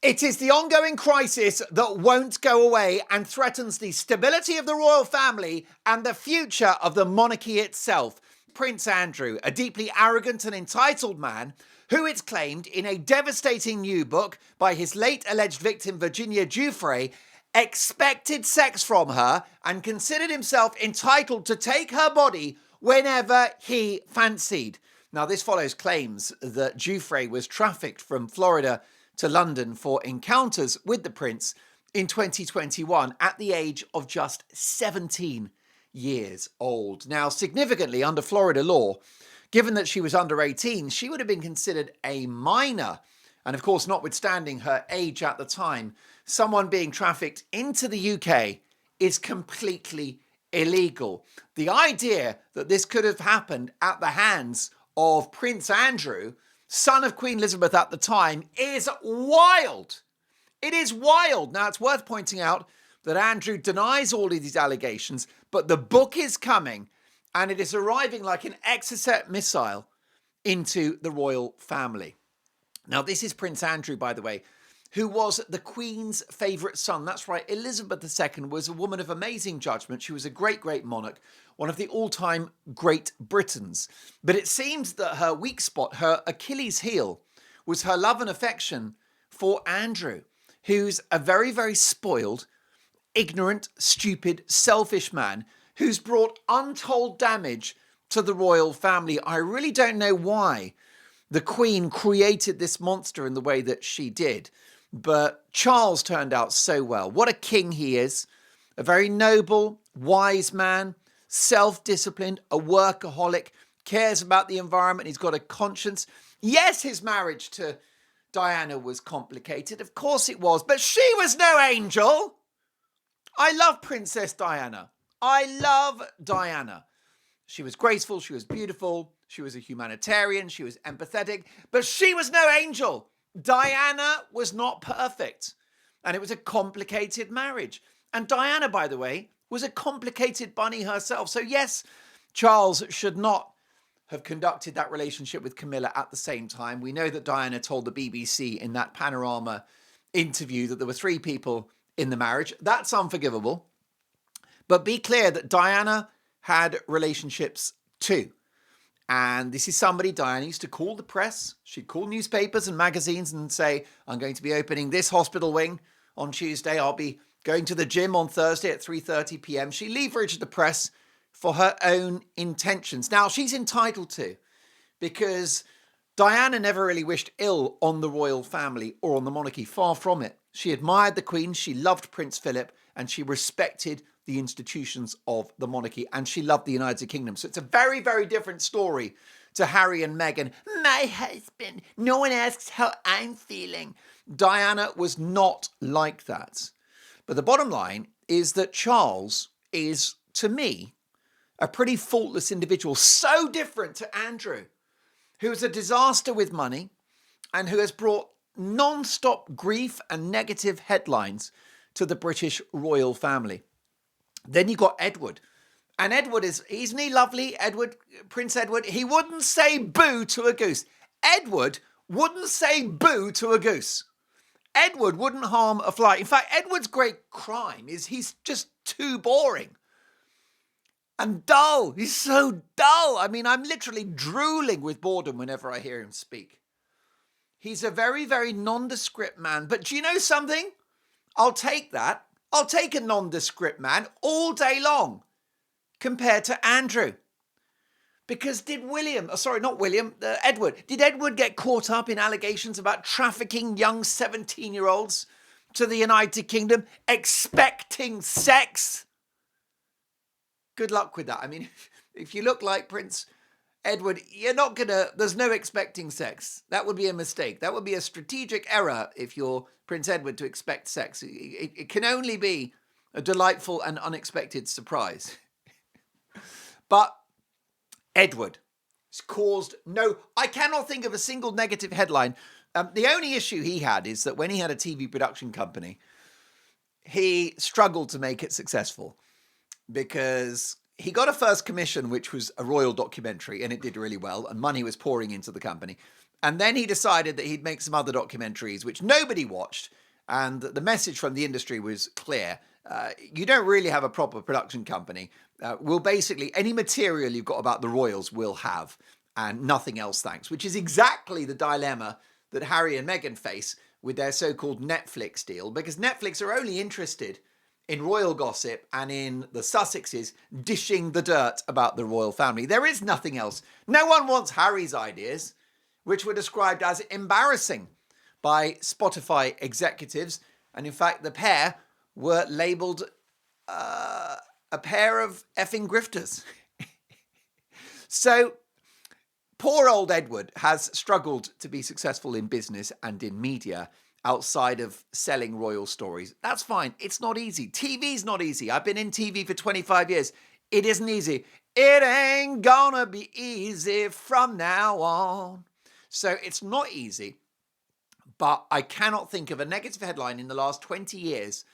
It is the ongoing crisis that won't go away and threatens the stability of the royal family and the future of the monarchy itself. Prince Andrew, a deeply arrogant and entitled man who, it's claimed in a devastating new book by his late alleged victim Virginia Giuffre, expected sex from her and considered himself entitled to take her body whenever he fancied. Now, this follows claims that Giuffre was trafficked from Florida to London for encounters with the prince in 2021 at the age of just 17 years old. Now, significantly, under Florida law, given that she was under 18, she would have been considered a minor. And of course, notwithstanding her age at the time, someone being trafficked into the UK is completely illegal. The idea that this could have happened at the hands of Prince Andrew, son of Queen Elizabeth at the time, is wild. It is wild. Now, it's worth pointing out that Andrew denies all of these allegations, but the book is coming and it is arriving like an Exocet missile into the royal family. Now, this is Prince Andrew, by the way, who was the Queen's favourite son. That's right, Elizabeth II was a woman of amazing judgment. She was a great, great monarch, one of the all-time great Britons. But it seems that her weak spot, her Achilles heel, was her love and affection for Andrew, who's a very, very spoiled, ignorant, stupid, selfish man who's brought untold damage to the royal family. I really don't know why the Queen created this monster in the way that she did. But Charles turned out so well. What a king he is. A very noble, wise man, self-disciplined, a workaholic, cares about the environment. He's got a conscience. Yes, his marriage to Diana was complicated. Of course it was. But she was no angel. I love Princess Diana. I love Diana. She was graceful. She was beautiful. She was a humanitarian. She was empathetic. But she was no angel. Diana was not perfect, and it was a complicated marriage. And Diana, by the way, was a complicated bunny herself. So yes, Charles should not have conducted that relationship with Camilla at the same time. We know that Diana told the BBC in that Panorama interview that there were 3 people in the marriage. That's unforgivable. But be clear that Diana had relationships too. And this is somebody Diana used to call the press. She'd call newspapers and magazines and say, I'm going to be opening this hospital wing on Tuesday. I'll be going to the gym on Thursday at 3:30 p.m. She leveraged the press for her own intentions. Now, she's entitled to, because Diana never really wished ill on the royal family or on the monarchy. Far from it. She admired the Queen. She loved Prince Philip and she respected the institutions of the monarchy, and she loved the United Kingdom. So it's a very, very different story to Harry and Meghan. My husband, no one asks how I'm feeling. Diana was not like that. But the bottom line is that Charles is, to me, a pretty faultless individual. So different to Andrew, who is a disaster with money and who has brought non-stop grief and negative headlines to the British royal family. Then you got Edward. And Edward isn't he lovely? Edward, Prince Edward, he wouldn't say boo to a goose. Edward wouldn't say boo to a goose. Edward wouldn't harm a fly. In fact, Edward's great crime is he's just too boring. And dull. He's so dull. I mean, I'm literally drooling with boredom whenever I hear him speak. He's a very, very nondescript man. But do you know something? I'll take that. I'll take a nondescript man all day long compared to Andrew. Because did Edward, did Edward get caught up in allegations about trafficking young 17-year-olds to the United Kingdom, expecting sex? Good luck with that. I mean, if you look like Prince Edward, there's no expecting sex. That would be a mistake. That would be a strategic error if you're Prince Edward to expect sex. It can only be a delightful and unexpected surprise. But Edward has caused I cannot think of a single negative headline. The only issue he had is that when he had a TV production company, he struggled to make it successful because he got a first commission, which was a royal documentary, and it did really well, and money was pouring into the company. And then he decided that he'd make some other documentaries, which nobody watched. And the message from the industry was clear. You don't really have a proper production company. We'll basically, any material you've got about the royals we'll have, and nothing else, thanks. Which is exactly the dilemma that Harry and Meghan face with their so-called Netflix deal, because Netflix are only interested in royal gossip and in the Sussexes dishing the dirt about the royal family. There is nothing else. No one wants Harry's ideas, which were described as embarrassing by Spotify executives. And in fact, the pair were labelled a pair of effing grifters. So poor old Edward has struggled to be successful in business and in media outside of selling royal stories. That's fine. It's not easy. TV's not easy. I've been in TV for 25 years. It isn't easy. It ain't gonna be easy from now on. So it's not easy. But I cannot think of a negative headline in the last 20 years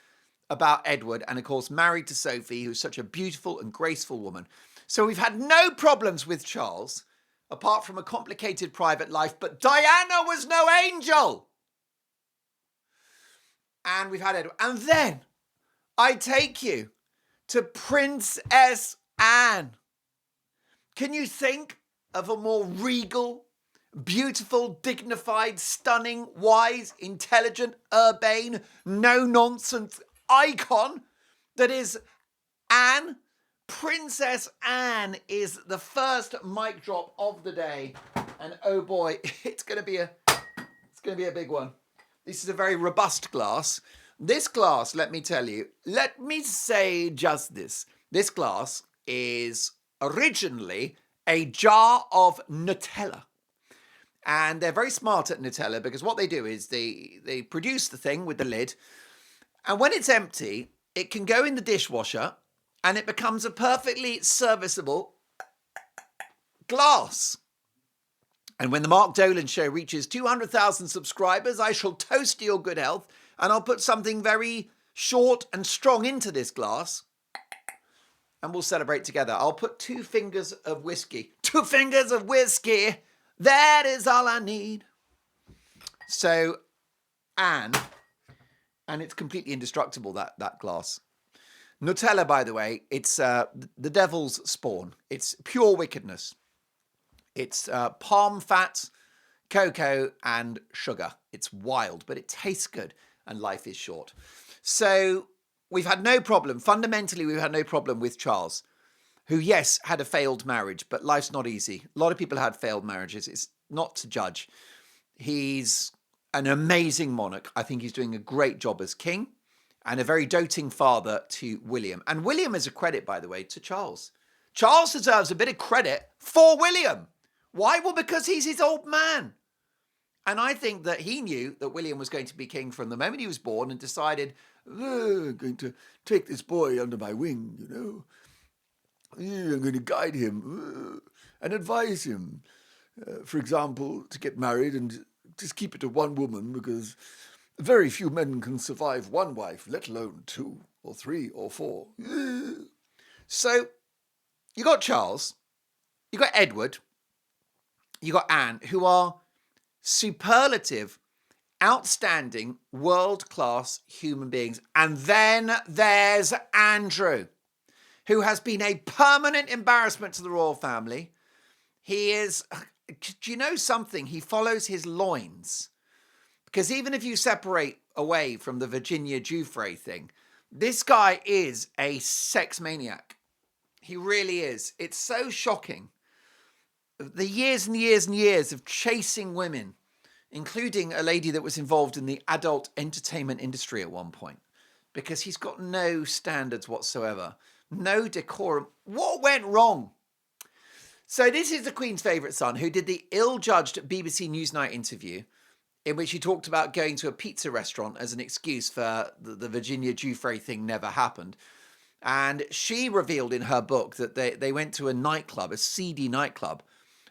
about Edward, and of course married to Sophie, who's such a beautiful and graceful woman. So we've had no problems with Charles, apart from a complicated private life, but Diana was no angel. And we've had Edward. And then I take you to Princess Anne. Can you think of a more regal, beautiful, dignified, stunning, wise, intelligent, urbane, no-nonsense icon that is Anne? Princess Anne is the first mic drop of the day. And oh boy, it's going to be a big one. This is a very robust glass. This glass, let me tell you, let me say just this. This glass is originally a jar of Nutella. And they're very smart at Nutella because what they do is they produce the thing with the lid. And when it's empty, it can go in the dishwasher and it becomes a perfectly serviceable glass. And when the Mark Dolan show reaches 200,000 subscribers, I shall toast to your good health and I'll put something very short and strong into this glass and we'll celebrate together. I'll put 2 fingers of whiskey. 2 fingers of whiskey. That is all I need. So, Anne, and it's completely indestructible, that glass. Nutella, by the way, it's the devil's spawn. It's pure wickedness. It's palm fat, cocoa, and sugar. It's wild, but it tastes good, and life is short. So we've had no problem. Fundamentally, we've had no problem with Charles, who, yes, had a failed marriage, but life's not easy. A lot of people had failed marriages. It's not to judge. He's an amazing monarch. I think he's doing a great job as king and a very doting father to William. And William is a credit, by the way, to Charles. Charles deserves a bit of credit for William. Why? Well, because he's his old man. And I think that he knew that William was going to be king from the moment he was born and decided, I'm going to take this boy under my wing, you know. I'm going to guide him and advise him, for example, to get married and just keep it to one woman because very few men can survive one wife, let alone 2 or 3 or 4. So you got Charles, you got Edward, you got Anne, who are superlative, outstanding, world-class human beings. And then there's Andrew, who has been a permanent embarrassment to the royal family. He is, do you know something? He follows his loins. Because even if you separate away from the Virginia Giuffre thing, this guy is a sex maniac. He really is. It's so shocking. The years and years and years of chasing women, including a lady that was involved in the adult entertainment industry at one point, because he's got no standards whatsoever, no decorum. What went wrong? So this is the Queen's favourite son, who did the ill-judged BBC Newsnight interview in which he talked about going to a pizza restaurant as an excuse for the Virginia Giuffre thing never happened. And she revealed in her book that they went to a nightclub, a seedy nightclub,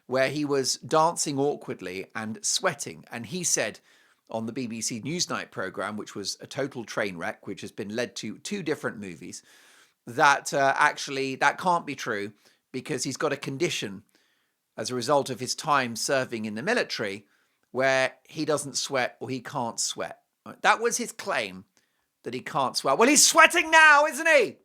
where he was dancing awkwardly and sweating. And he said on the BBC Newsnight programme, which was a total train wreck, which has been led to 2 different movies, that actually that can't be true because he's got a condition as a result of his time serving in the military where he doesn't sweat or he can't sweat. Right? That was his claim, that he can't sweat. Well, he's sweating now, isn't he?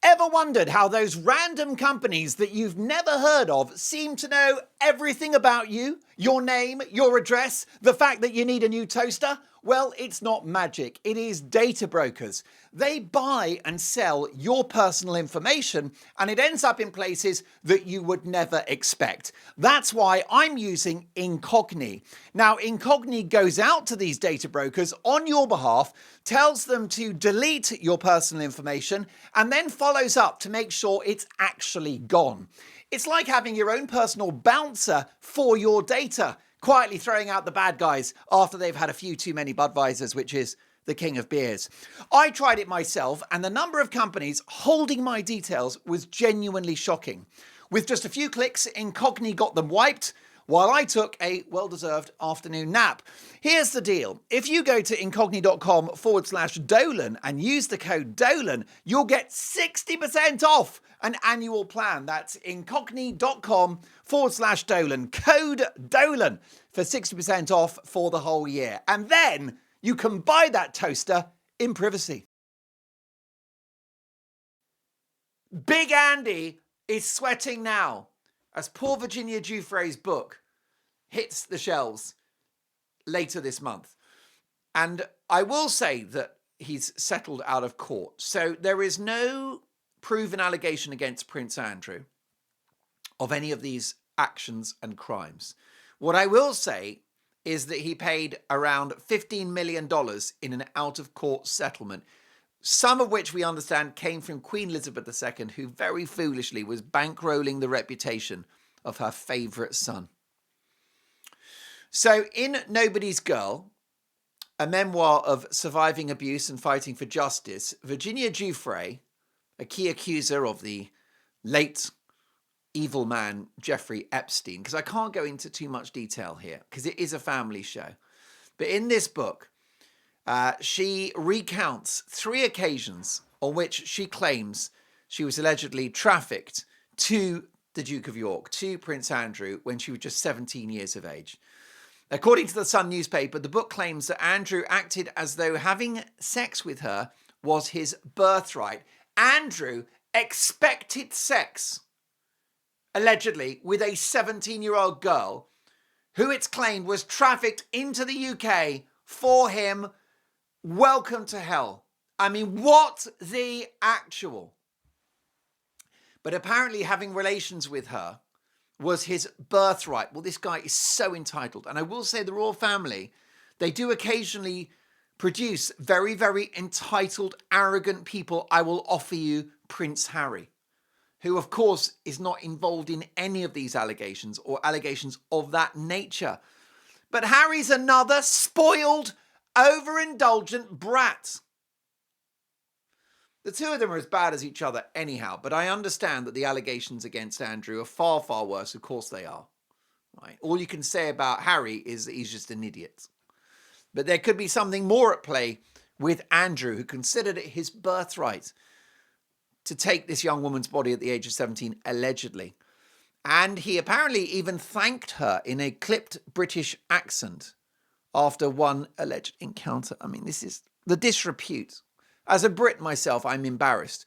Ever wondered how those random companies that you've never heard of seem to know everything about you? Your name, your address, the fact that you need a new toaster? Well, it's not magic. It is data brokers. They buy and sell your personal information, and it ends up in places that you would never expect. That's why I'm using Incogni. Now, Incogni goes out to these data brokers on your behalf, tells them to delete your personal information, and then follows up to make sure it's actually gone. It's like having your own personal bouncer for your data, quietly throwing out the bad guys after they've had a few too many Budweisers, which is the king of beers. I tried it myself, and the number of companies holding my details was genuinely shocking. With just a few clicks, Incogni got them wiped, while I took a well-deserved afternoon nap. Here's the deal. If you go to incogni.com/Dolan and use the code Dolan, you'll get 60% off an annual plan. That's incogni.com/Dolan. Code Dolan for 60% off for the whole year. And then you can buy that toaster in privacy. Big Andy is sweating now as poor Virginia Giuffre's book hits the shelves later this month. And I will say that he's settled out of court. So there is no proven allegation against Prince Andrew of any of these actions and crimes. What I will say is that he paid around $15 million in an out-of-court settlement, some of which we understand came from Queen Elizabeth II, who very foolishly was bankrolling the reputation of her favourite son. So in Nobody's Girl, a memoir of surviving abuse and fighting for justice, Virginia Giuffre, a key accuser of the late evil man Jeffrey Epstein, because I can't go into too much detail here because it is a family show, but in this book, she recounts 3 occasions on which she claims she was allegedly trafficked to the Duke of York, to Prince Andrew, when she was just 17 years of age. According to the Sun newspaper, the book claims that Andrew acted as though having sex with her was his birthright. Andrew expected sex, allegedly, with a 17-year-old girl who it's claimed was trafficked into the UK for him. Welcome to hell. I mean, what the actual? But apparently having relations with her was his birthright. Well, this guy is so entitled. And I will say the royal family, they do occasionally produce very, very entitled, arrogant people. I will offer you Prince Harry, who, of course, is not involved in any of these allegations or allegations of that nature. But Harry's another spoiled, overindulgent brat. The two of them are as bad as each other anyhow, but I understand that the allegations against Andrew are far, far worse. Of course they are. Right? All you can say about Harry is that he's just an idiot. But there could be something more at play with Andrew, who considered it his birthright to take this young woman's body at the age of 17, allegedly. And he apparently even thanked her in a clipped British accent after one alleged encounter. I mean, this is the disrepute. As a Brit myself, I'm embarrassed.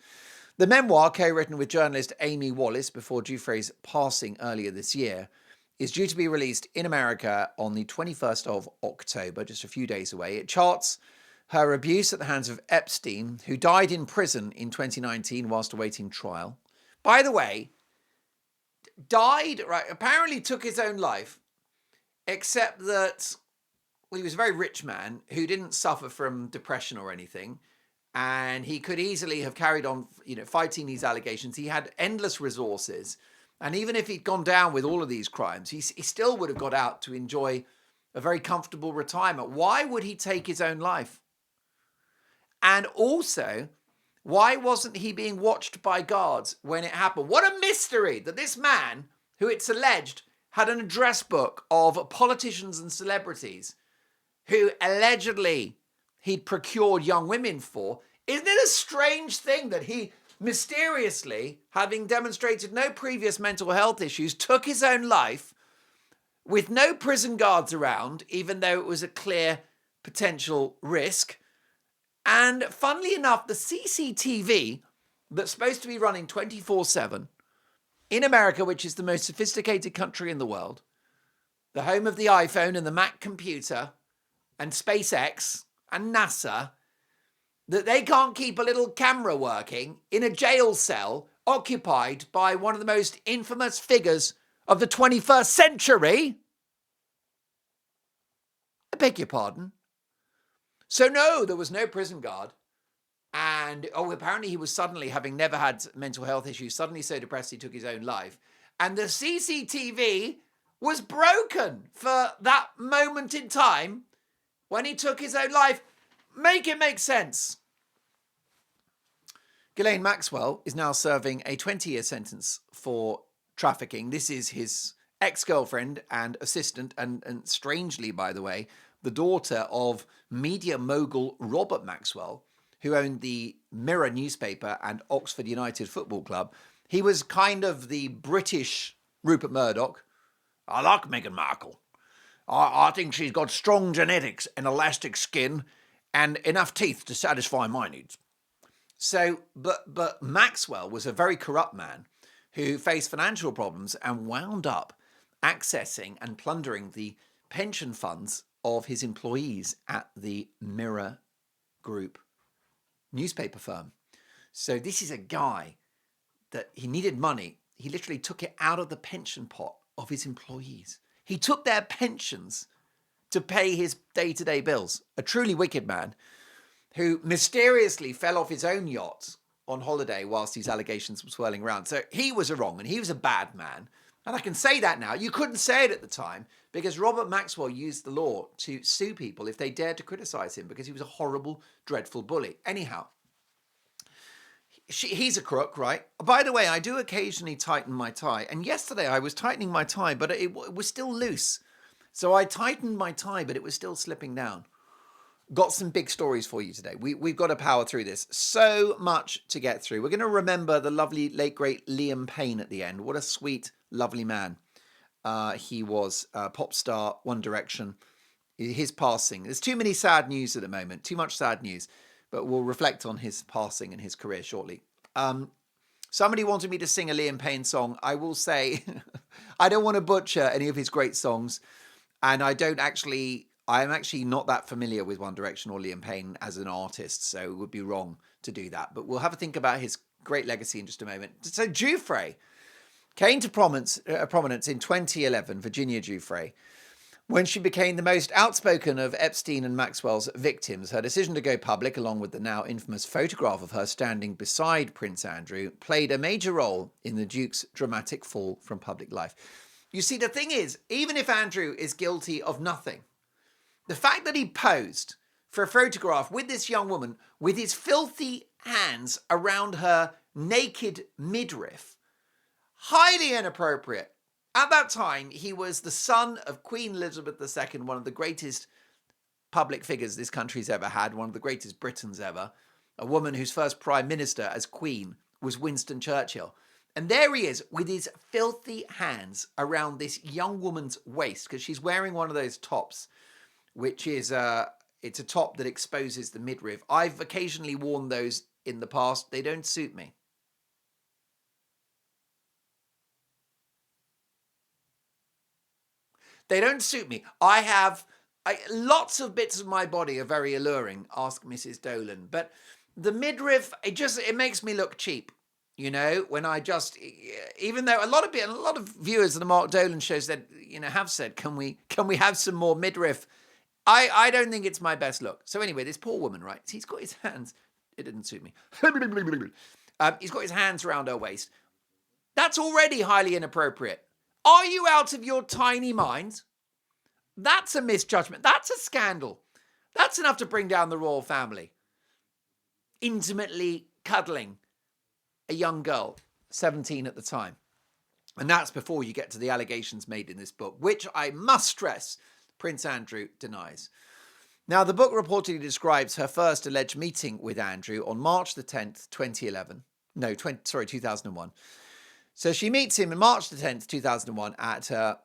The memoir, co-written with journalist Amy Wallace before Giuffre's passing earlier this year, is due to be released in America on the 21st of October, just a few days away. It charts her abuse at the hands of Epstein, who died in prison in 2019 whilst awaiting trial. By the way, died, right, apparently took his own life, except that, well, he was a very rich man who didn't suffer from depression or anything. And he could easily have carried on, fighting these allegations. He had endless resources. And even if he'd gone down with all of these crimes, he still would have got out to enjoy a very comfortable retirement. Why would he take his own life? And also, why wasn't he being watched by guards when it happened? What a mystery that this man, who it's alleged had an address book of politicians and celebrities who allegedly he'd procured young women for. Isn't it a strange thing that he mysteriously, having demonstrated no previous mental health issues, took his own life with no prison guards around, even though it was a clear potential risk. And funnily enough, the CCTV that's supposed to be running 24/7 in America, which is the most sophisticated country in the world, the home of the iPhone and the Mac computer and SpaceX and NASA, that they can't keep a little camera working in a jail cell occupied by one of the most infamous figures of the 21st century. I beg your pardon. So no, there was no prison guard. And apparently he was suddenly, having never had mental health issues, suddenly so depressed he took his own life. And the CCTV was broken for that moment in time when he took his own life. Make it make sense. Ghislaine Maxwell is now serving a 20-year sentence for trafficking. This is his ex-girlfriend and assistant, and strangely, by the way, the daughter of media mogul Robert Maxwell, who owned the Mirror newspaper and Oxford United Football Club. He was kind of the British Rupert Murdoch. I like Meghan Markle. I think she's got strong genetics and elastic skin and enough teeth to satisfy my needs. So, but Maxwell was a very corrupt man who faced financial problems and wound up accessing and plundering the pension funds of his employees at the Mirror Group newspaper firm. So this is a guy that he needed money. He literally took it out of the pension pot of his employees. He took their pensions to pay his day-to-day bills. A truly wicked man who mysteriously fell off his own yacht on holiday whilst these allegations were swirling around. So he was wrong and he was a bad man. And I can say that now. You couldn't say it at the time because Robert Maxwell used the law to sue people if they dared to criticize him because he was a horrible, dreadful bully. Anyhow, he's a crook, right? By the way, I do occasionally tighten my tie. And yesterday I was tightening my tie, but it was still loose. So I tightened my tie, but it was still slipping down. Got some big stories for you today. We've got to power through this. So much to get through. We're going to remember the lovely, late, great Liam Payne at the end. What a sweet, lovely man. He was a pop star, One Direction. His passing. There's too many sad news at the moment. Too much sad news. But we'll reflect on his passing and his career shortly. Somebody wanted me to sing a Liam Payne song. I will say, I don't want to butcher any of his great songs. And I am actually not that familiar with One Direction or Liam Payne as an artist, so it would be wrong to do that. But we'll have a think about his great legacy in just a moment. So Giuffre came to prominence in 2011, Virginia Giuffre, when she became the most outspoken of Epstein and Maxwell's victims. Her decision to go public, along with the now infamous photograph of her standing beside Prince Andrew, played a major role in the Duke's dramatic fall from public life. You see, the thing is, even if Andrew is guilty of nothing, the fact that he posed for a photograph with this young woman with his filthy hands around her naked midriff, highly inappropriate. At that time, he was the son of Queen Elizabeth II, one of the greatest public figures this country's ever had, one of the greatest Britons ever, a woman whose first prime minister as queen was Winston Churchill. And there he is with his filthy hands around this young woman's waist because she's wearing one of those tops, which is it's a top that exposes the midriff. I've occasionally worn those in the past. They don't suit me. They don't suit me. Lots of bits of my body are very alluring, ask Mrs. Dolan. But the midriff, it makes me look cheap. You know, when I just, even though a lot of viewers of the Mark Dolan show said, have said, can we have some more midriff? I don't think it's my best look. So anyway, this poor woman, right? He's got his hands. It didn't suit me. He's got his hands around her waist. That's already highly inappropriate. Are you out of your tiny mind? That's a misjudgment. That's a scandal. That's enough to bring down the royal family. Intimately cuddling a young girl, 17 at the time. And that's before you get to the allegations made in this book, which I must stress, Prince Andrew denies. Now, the book reportedly describes her first alleged meeting with Andrew on March the 10th, 2001. So she meets him on March the 10th, 2001 at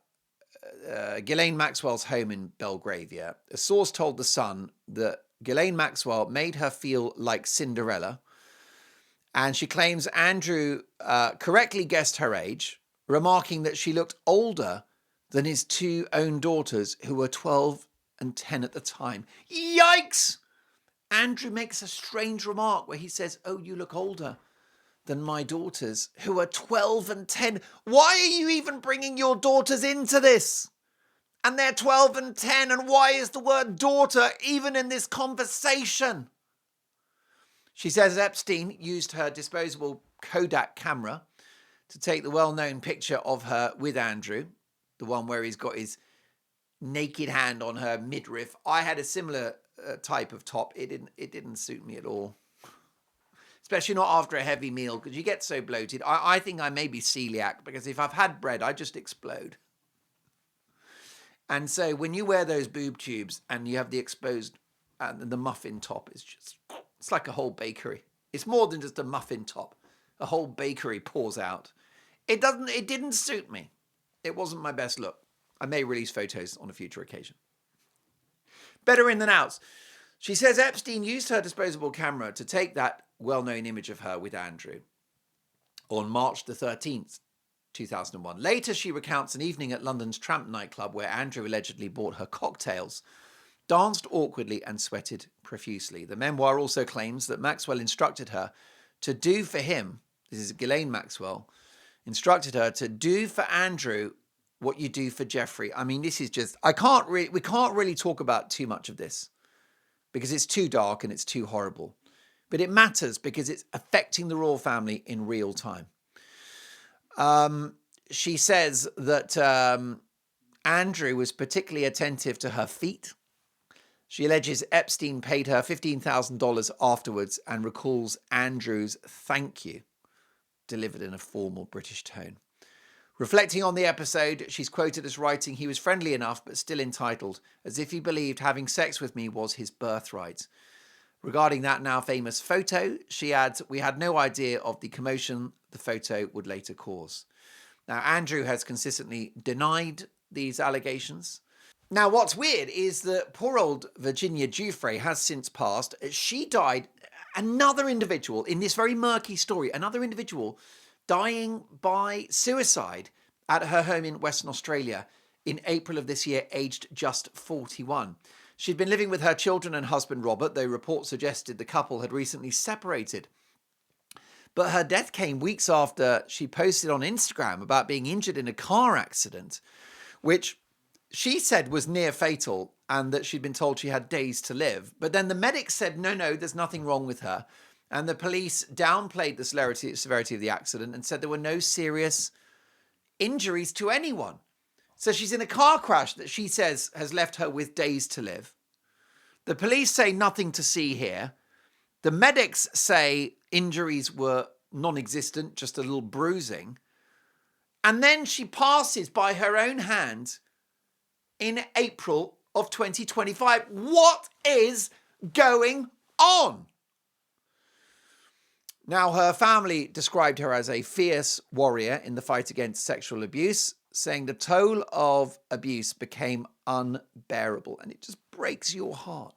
Ghislaine Maxwell's home in Belgravia, a source told The Sun that Ghislaine Maxwell made her feel like Cinderella, and she claims Andrew correctly guessed her age, remarking that she looked older than his two own daughters, who were 12 and 10 at the time. Yikes! Andrew makes a strange remark where he says, "Oh, you look older than my daughters, who are 12 and 10. Why are you even bringing your daughters into this? And they're 12 and 10, and why is the word daughter even in this conversation?" She says Epstein used her disposable Kodak camera to take the well-known picture of her with Andrew, the one where he's got his naked hand on her midriff. I had a similar type of top. It didn't suit me at all. Especially not after a heavy meal, because you get so bloated. I think I may be celiac, because if I've had bread, I just explode. And so when you wear those boob tubes and you have the exposed, and the muffin top is just, it's like a whole bakery. It's more than just a muffin top. A whole bakery pours out. It didn't suit me. It wasn't my best look. I may release photos on a future occasion. Better in than outs. She says Epstein used her disposable camera to take that well-known image of her with Andrew on March the 13th, 2001. Later, she recounts an evening at London's Tramp nightclub where Andrew allegedly bought her cocktails, danced awkwardly and sweated profusely. The memoir also claims that Maxwell instructed her to do for him, this is Ghislaine Maxwell, instructed her to do for Andrew what you do for Jeffrey. I mean, this is just, we can't really talk about too much of this because it's too dark and it's too horrible. But it matters because it's affecting the royal family in real time. She says that Andrew was particularly attentive to her feet. She alleges Epstein paid her $15,000 afterwards and recalls Andrew's thank you, delivered in a formal British tone. Reflecting on the episode, she's quoted as writing, "He was friendly enough, but still entitled, as if he believed having sex with me was his birthright." Regarding that now famous photo, she adds, "We had no idea of the commotion the photo would later cause." Now, Andrew has consistently denied these allegations. Now, what's weird is that poor old Virginia Giuffre has since passed. She died, another individual in this very murky story, another individual dying by suicide at her home in Western Australia in April of this year, aged just 41. She'd been living with her children and husband, Robert, though reports suggested the couple had recently separated. But her death came weeks after she posted on Instagram about being injured in a car accident, which she said was near fatal and that she'd been told she had days to live. But then the medics said, no, there's nothing wrong with her. And the police downplayed the severity of the accident and said there were no serious injuries to anyone. So she's in a car crash that she says has left her with days to live. The police say nothing to see here. The medics say injuries were non-existent, just a little bruising. And then she passes by her own hand in April of 2025. What is going on? Now, her family described her as a fierce warrior in the fight against sexual abuse, saying the toll of abuse became unbearable, and it just breaks your heart.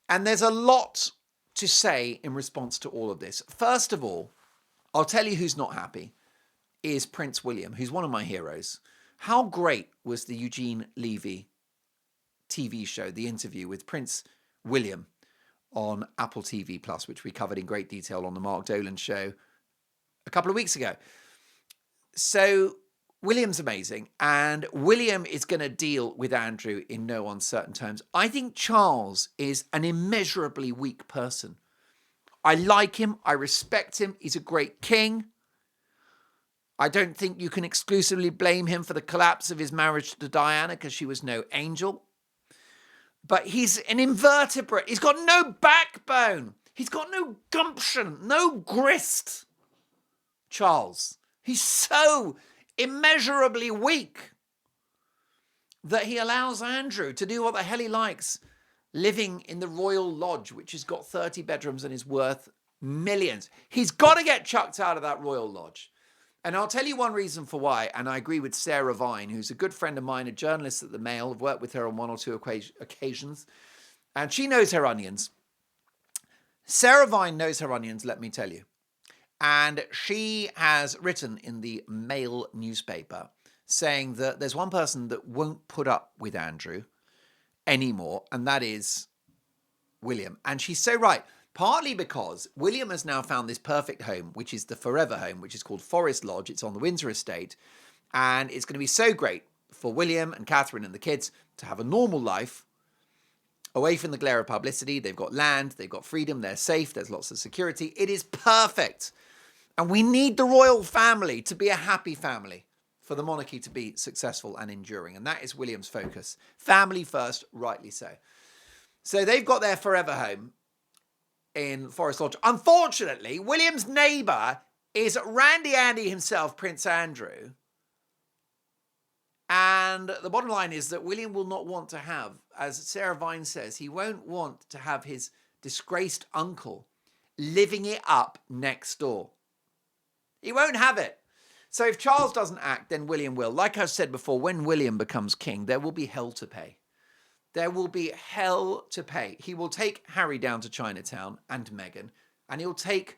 And there's a lot to say in response to all of this. First of all, I'll tell you who's not happy, is Prince William, who's one of my heroes. How great was the Eugene Levy TV show, The Interview with Prince William on Apple TV+, which we covered in great detail on the Mark Dolan show a couple of weeks ago. So William's amazing, and William is going to deal with Andrew in no uncertain terms. I think Charles is an immeasurably weak person. I like him. I respect him. He's a great king. I don't think you can exclusively blame him for the collapse of his marriage to Diana because she was no angel. But he's an invertebrate. He's got no backbone. He's got no gumption, no grist. Charles. He's so immeasurably weak that he allows Andrew to do what the hell he likes, living in the Royal Lodge, which has got 30 bedrooms and is worth millions. He's got to get chucked out of that Royal Lodge. And I'll tell you one reason for why, and I agree with Sarah Vine, who's a good friend of mine, a journalist at the Mail. I've worked with her on one or two occasions, and she knows her onions. Sarah Vine knows her onions, let me tell you. And she has written in the Mail newspaper saying that there's one person that won't put up with Andrew anymore, and that is William. And she's so right. Partly because William has now found this perfect home, which is the forever home, which is called Forest Lodge. It's on the Windsor estate. And it's going to be so great for William and Catherine and the kids to have a normal life away from the glare of publicity. They've got land, they've got freedom, they're safe, there's lots of security. It is perfect. And we need the royal family to be a happy family for the monarchy to be successful and enduring. And that is William's focus. Family first, rightly so. So they've got their forever home in Forest Lodge. Unfortunately, William's neighbour is Randy Andy himself, Prince Andrew. And the bottom line is that William will not want to have, as Sarah Vine says, he won't want to have his disgraced uncle living it up next door. He won't have it. So if Charles doesn't act, then William will. Like I've said before, when William becomes king, there will be hell to pay. There will be hell to pay. He will take Harry down to Chinatown and Meghan, and he'll take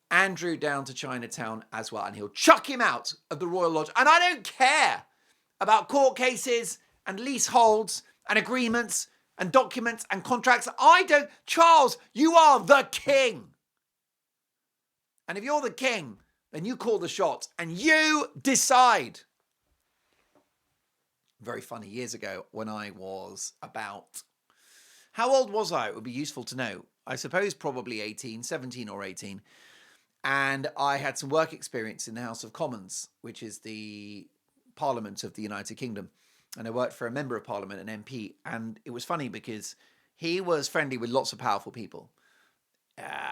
Andrew down to Chinatown as well, and he'll chuck him out of the Royal Lodge. And I don't care about court cases and leaseholds and agreements and documents and contracts. Charles, you are the king. And if you're the king, then you call the shots and you decide. Very funny, years ago when I was about, how old was I? It would be useful to know. I suppose probably 17 or 18. And I had some work experience in the House of Commons, which is the Parliament of the United Kingdom. And I worked for a member of Parliament, an MP. And it was funny because he was friendly with lots of powerful people.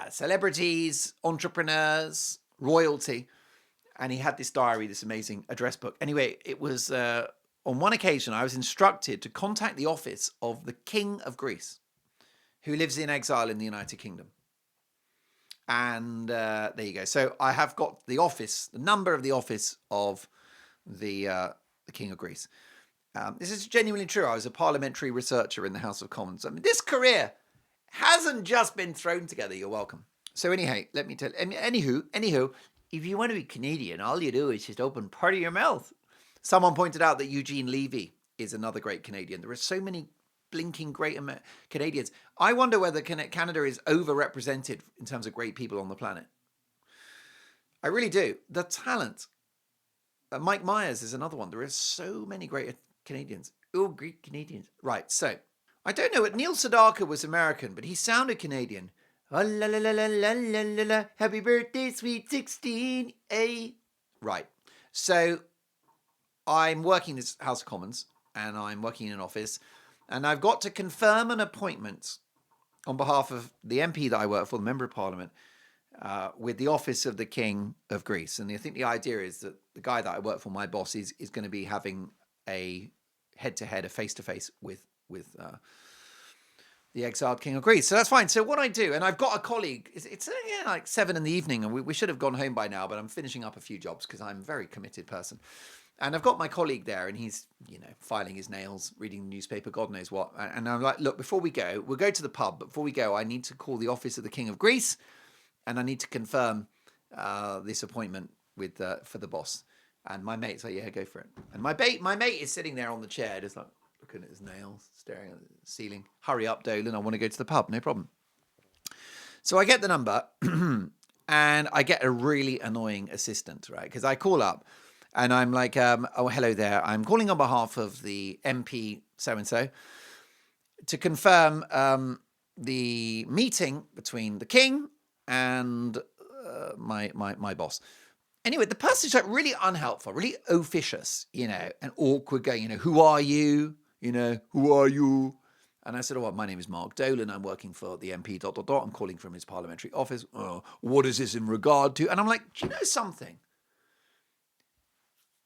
Celebrities, entrepreneurs, royalty. And he had this diary, this amazing address book. Anyway, it was on one occasion I was instructed to contact the office of the King of Greece, who lives in exile in the United Kingdom. And there you go. So I have got the office, the number of the office of the King of Greece. This is genuinely true. I was a parliamentary researcher in the House of Commons. I mean, this career hasn't just been thrown together. You're welcome. So anyhow, let me tell. Anywho, if you want to be Canadian, all you do is just open part of your mouth. Someone pointed out that Eugene Levy is another great Canadian. There are so many blinking great Canadians. I wonder whether Canada is overrepresented in terms of great people on the planet. I really do. The talent. Mike Myers is another one. There are so many great Canadians. Oh, great Canadians. Right, so I don't know. Neil Sedaka was American, but he sounded Canadian. Oh, la la la la la la la la. Happy birthday, sweet 16. A. Right. So I'm working this House of Commons and I'm working in an office and I've got to confirm an appointment on behalf of the MP that I work for, the Member of Parliament, with the office of the King of Greece. And I think the idea is that the guy that I work for, my boss, is going to be having a head-to-head, a face-to-face with the exiled King of Greece. So that's fine. So what I do, and I've got a colleague, it's like 7 p.m, and we should have gone home by now, but I'm finishing up a few jobs because I'm a very committed person. And I've got my colleague there, and he's, filing his nails, reading the newspaper, God knows what. And I'm like, look, before we go, we'll go to the pub. But before we go, I need to call the office of the King of Greece, and I need to confirm this appointment for the boss. And my mate's like, yeah, go for it. And my mate is sitting there on the chair, just like looking at his nails, staring at the ceiling. Hurry up, Dolan, I want to go to the pub. No problem. So I get the number, and I get a really annoying assistant, right? Because I call up, and I'm like, oh, hello there. I'm calling on behalf of the MP so-and-so to confirm the meeting between the king and my boss. Anyway, the person's like really unhelpful, really officious, and awkward, going, who are you? Who are you? And I said, oh, well, my name is Mark Dolan. I'm working for the MP ... I'm calling from his parliamentary office. Oh, what is this in regard to? And I'm like, do you know something?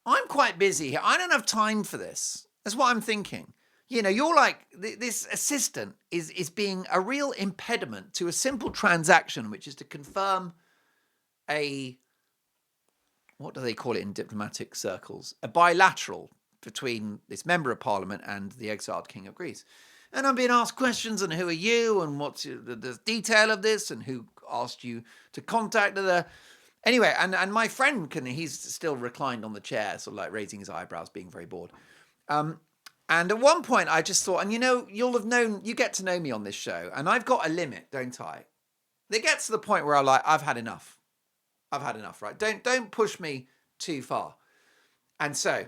I'm quite busy here. I don't have time for this. That's what I'm thinking. You're like, this assistant is being a real impediment to a simple transaction, which is to confirm a what do they call it in diplomatic circles? A bilateral between this member of parliament and the exiled king of Greece. And I'm being asked questions, and who are you, and what's the detail of this, and who asked you to contact the... Anyway, and my friend, he's still reclined on the chair, sort of like raising his eyebrows, being very bored. And at one point I just thought, and you get to know me on this show, and I've got a limit, don't I? It gets to the point where I've had enough. I've had enough, right? Don't push me too far. And so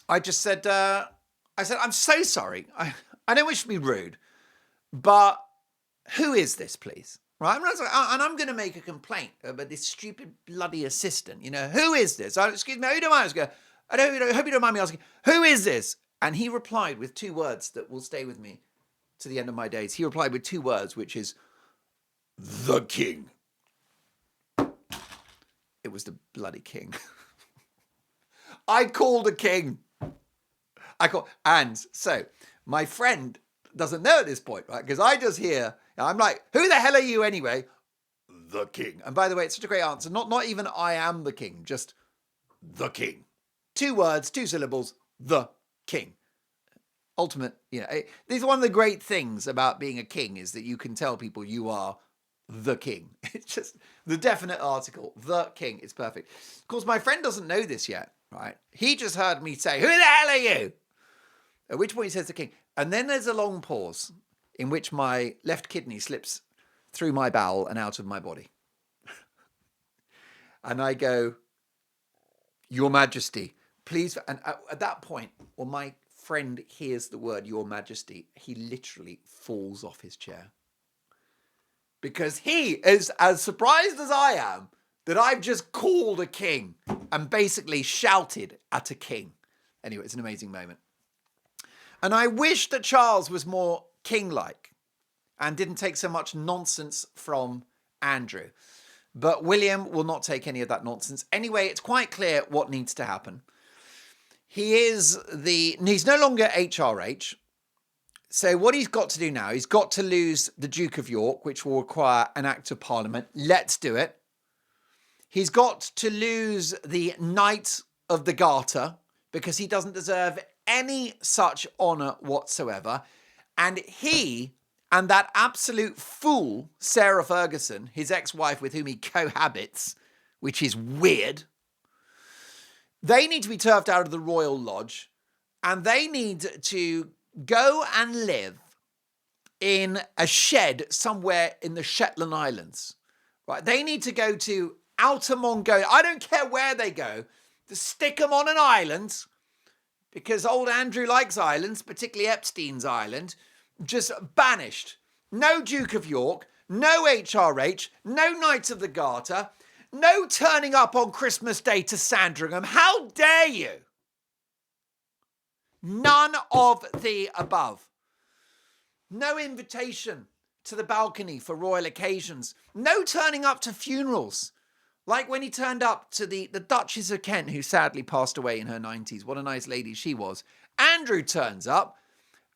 I just said, I'm so sorry. I don't wish to be rude, but who is this, please? Right? And I'm going to make a complaint about this stupid bloody assistant. Who is this? Excuse me, who do I ask? I hope you don't mind me asking, who is this? And he replied with 2 words that will stay with me to the end of my days. He replied with 2 words, which is, the king. It was the bloody king. I called a king. And so my friend doesn't know at this point, right? Because I just hear, I'm like, who the hell are you anyway? The king. And by the way, it's such a great answer. Not even I am the king, just the king. 2 words, 2 syllables, the king. Ultimate, this is one of the great things about being a king, is that you can tell people you are the king. It's just the definite article, the king. It's perfect. Of course, my friend doesn't know this yet, right? He just heard me say, who the hell are you? At which point he says the king. And then there's a long pause in which my left kidney slips through my bowel and out of my body. And I go, Your Majesty, please. And at that point, when my friend hears the word Your Majesty, he literally falls off his chair. Because he is as surprised as I am that I've just called a king and basically shouted at a king. Anyway, it's an amazing moment. And I wish that Charles was more king-like and didn't take so much nonsense from Andrew. But William will not take any of that nonsense. Anyway, it's quite clear what needs to happen. He's no longer HRH. So what he's got to do now, he's got to lose the Duke of York, which will require an Act of Parliament. Let's do it. He's got to lose the Knight of the Garter, because he doesn't deserve any such honour whatsoever. And he and that absolute fool, Sarah Ferguson, his ex-wife with whom he cohabits, which is weird, they need to be turfed out of the Royal Lodge, and they need to go and live in a shed somewhere in the Shetland Islands. Right? They need to go to Outer Mongolia. I don't care where they go. To stick them on an island, because old Andrew likes islands, particularly Epstein's Island, just banished. No Duke of York, no HRH, no Knights of the Garter, no turning up on Christmas Day to Sandringham. How dare you? None of the above. No invitation to the balcony for royal occasions. No turning up to funerals. Like when he turned up to the Duchess of Kent, who sadly passed away in her 90s. What a nice lady she was. Andrew turns up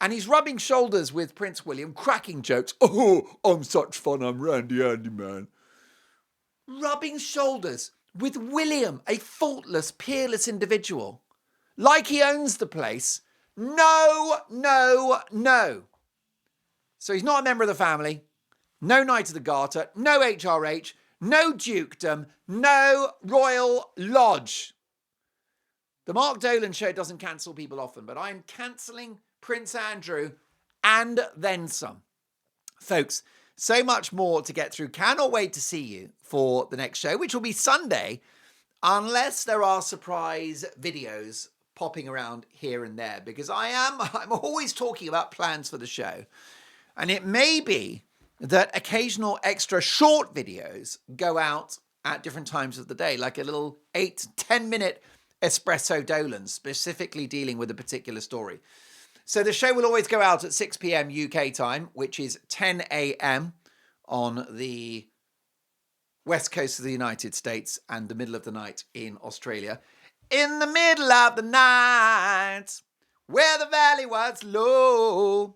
and he's rubbing shoulders with Prince William, cracking jokes. Oh, I'm such fun. I'm Randy Andy, man. Rubbing shoulders with William, a faultless, peerless individual. Like he owns the place. No, no, no. So he's not a member of the family. No Knight of the Garter. No HRH. No dukedom. No Royal Lodge. The Mark Dolan show doesn't cancel people often, but I'm cancelling Prince Andrew and then some. Folks, so much more to get through. Cannot wait to see you for the next show, which will be Sunday, unless there are surprise videos popping around here and there, because I'm always talking about plans for the show. And it may be that occasional extra short videos go out at different times of the day, like a little 8-10 minute espresso Dolan, specifically dealing with a particular story. So the show will always go out at 6 p.m. UK time, which is 10 a.m. on the west coast of the United States and the middle of the night in Australia. In the middle of the night, where the valley was low.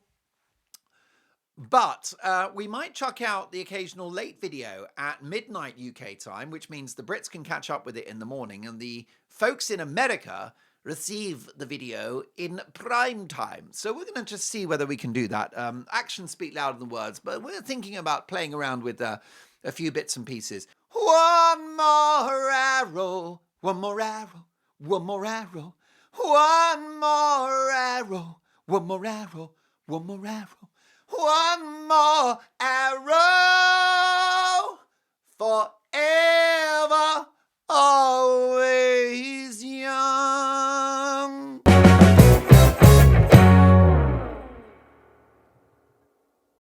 But we might chuck out the occasional late video at midnight UK time, which means the Brits can catch up with it in the morning, and the folks in America receive the video in prime time. So we're going to just see whether we can do that. Actions speak louder than words, but we're thinking about playing around with a few bits and pieces. One more arrow, one more arrow, one more arrow, one more arrow, one more arrow, one more arrow. One more